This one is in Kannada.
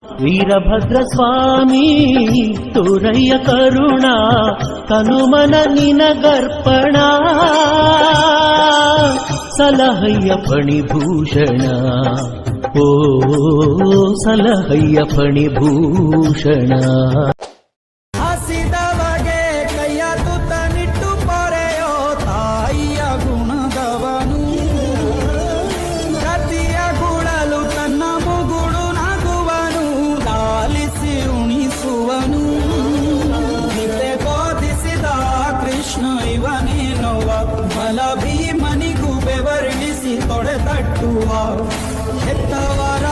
ವೀರಭದ್ರ ಸ್ವಾಮಿ ತೋರಯ್ಯ ಕರುಣ ತನುಮನ ನಿನಗರ್ಪಣ ಸಲಹಯ್ಯ ಫಣಿಭೂಷಣ ಓ ಸಲಹಯ್ಯ ಫಣಿಭೂಷಣ ಭೀಮನಿಗೂ ಬೆವರ್ಣಿಸಿ ತೊಡೆತಟ್ಟುವ ಹೆತ್ತವರ